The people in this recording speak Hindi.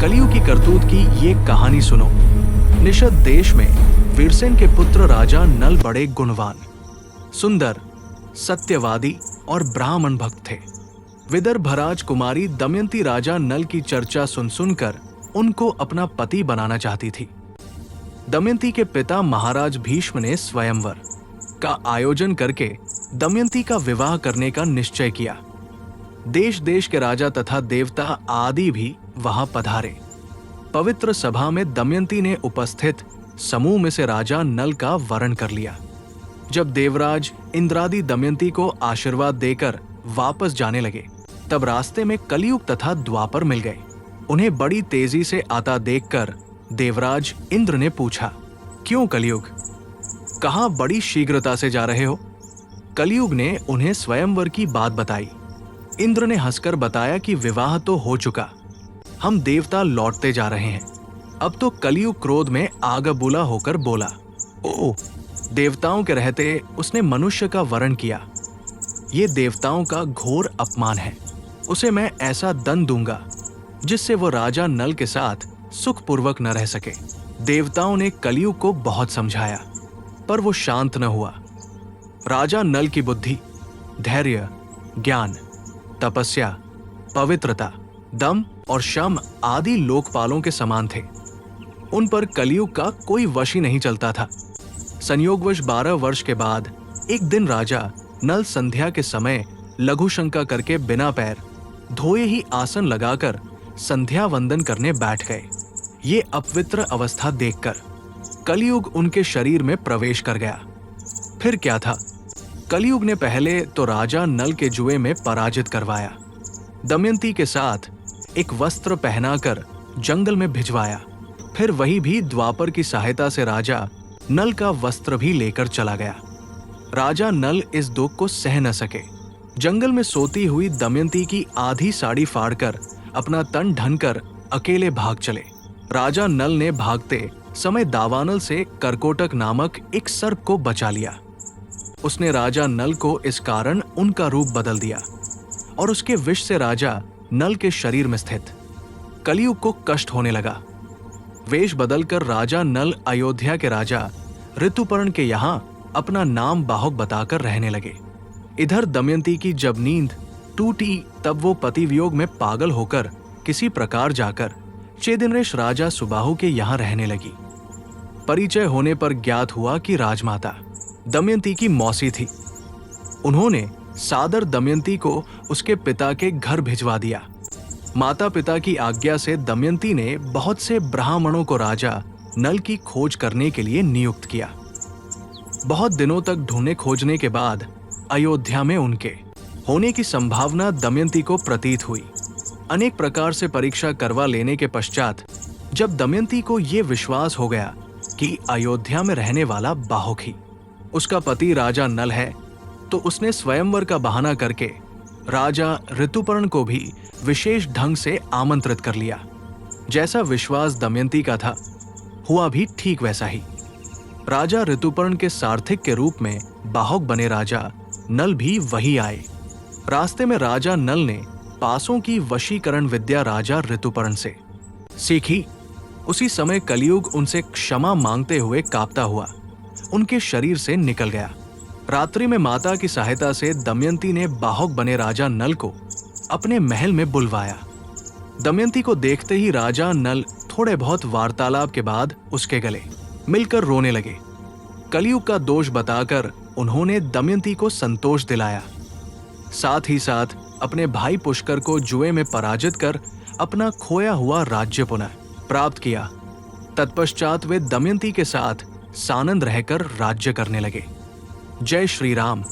कलियुग की करतूत की ये कहानी सुनो। निषद देश में वीरसेन के पुत्र राजा नल बड़े गुणवान, सुंदर, सत्यवादी और ब्राह्मण भक्त थे। विदर्भराज कुमारी दमयंती राजा नल की चर्चा सुन सुनकर उनको अपना पति बनाना चाहती थी। दमयंती के पिता महाराज भीष्म ने स्वयंवर का आयोजन करके दमयंती का विवाह करने का निश्चय किया। देश देश के राजा तथा देवता आदि भी वहां पधारे। पवित्र सभा में दमयंती ने उपस्थित समूह में से राजा नल का वरण कर लिया। जब देवराज इंद्रादि दमयंती को आशीर्वाद देकर वापस जाने लगे, तब रास्ते में कलियुग तथा द्वापर मिल गए। उन्हें बड़ी तेजी से आता देखकर देवराज इंद्र ने पूछा, क्यों कलियुग, कहां बड़ी शीघ्रता से जा रहे हो? कलियुग ने उन्हें स्वयंवर की बात बताई। इंद्र ने हंसकर बताया कि विवाह तो हो चुका, हम देवता लौटते जा रहे हैं। अब तो कलियुग क्रोध में आगबुला होकर बोला, ओह, देवताओं के रहते उसने मनुष्य का वरण किया। ये देवताओं का घोर अपमान है। उसे मैं ऐसा दंड दूंगा जिससे वो राजा नल के साथ सुखपूर्वक न रह सके। देवताओं ने कलियुग को बहुत समझाया, पर वो शांत न हुआ। राजा नल की बुद्धि, धैर्य, ज्ञान, तपस्या, पवित्रता, दम और शम आदि लोकपालों के समान थे। उन पर कलियुग का कोई वश ही नहीं चलता था। संयोगवश 12 वर्ष के बाद एक दिन राजा नल संध्या के समय लघु शंका करके बिना पैर धोए ही आसन लगाकर संध्या वंदन करने बैठ गए। ये अपवित्र अवस्था देखकर कलियुग उनके शरीर में प्रवेश कर गया। फिर क्या था, कलियुग ने पहले तो राजा नल के जुए में पराजित करवाया, दमयंती के साथ एक वस्त्र पहनाकर जंगल में भिजवाया। फिर वही भी द्वापर की सहायता से राजा नल का वस्त्र भी लेकर चला गया। राजा नल इस दुख को सह न सके। जंगल में सोती हुई दमयंती की आधी साड़ी फाड़कर अपना तन ढनकर अकेले भाग चले। राजा नल ने भागते समय दावानल से करकोटक नामक एक सर्प को बचा लिया। उसने राजा नल को इस कारण उनका रूप बदल दिया और उसके विष से राजा नल के शरीर में स्थित कलियुग को कष्ट होने लगा। वेश बदलकर राजा नल अयोध्या के राजा ऋतुपर्ण के यहाँ अपना नाम बाहुक बताकर रहने लगे। इधर दमयंती की जब नींद टूटी, तब वो पति वियोग में पागल होकर किसी प्रकार जाकर चेदिनरेश राजा सुबाहु के यहाँ रहने लगी। परिचय होने पर ज्ञात हुआ कि राजमाता दमयंती की मौसी थी। उन्होंने सादर दमयंती को उसके पिता के घर भिजवा दिया। माता पिता की आज्ञा से दमयंती ने बहुत से ब्राह्मणों को राजा नल की खोज करने के लिए नियुक्त किया। बहुत दिनों तक ढूंढने खोजने के बाद अयोध्या में उनके होने की संभावना दमयंती को प्रतीत हुई। अनेक प्रकार से परीक्षा करवा लेने के पश्चात जब दमयंती को ये विश्वास हो गया कि अयोध्या में रहने वाला बाहुक ही उसका पति राजा नल है, तो उसने स्वयंवर का बहाना करके राजा ऋतुपर्ण को भी विशेष ढंग से आमंत्रित कर लिया। जैसा विश्वास दमयंती का था, हुआ भी ठीक वैसा ही। राजा ऋतुपर्ण के सारथिक के रूप में बाहुक बने राजा नल भी वही आए। रास्ते में राजा नल ने पासों की वशीकरण विद्या राजा ऋतुपर्ण से सीखी। उसी समय कलियुग उनसे क्षमा मांगते हुए कांपता हुआ उनके शरीर से निकल गया। रात्रि में माता की सहायता से दमयंती ने बाहुक बने राजा नल को अपने महल में बुलवाया। दमयंती को देखते ही राजा नल थोड़े बहुत वार्तालाप के बाद उसके गले मिलकर रोने लगे। कलियुग का दोष बताकर उन्होंने दमयंती को संतोष दिलाया। साथ ही साथ अपने भाई पुष्कर को जुए में पराजित कर अपना खोया हुआ राज्य पुनः प्राप्त किया। तत्पश्चात वे दमयंती के साथ सानंद रहकर राज्य करने लगे। जय श्री राम।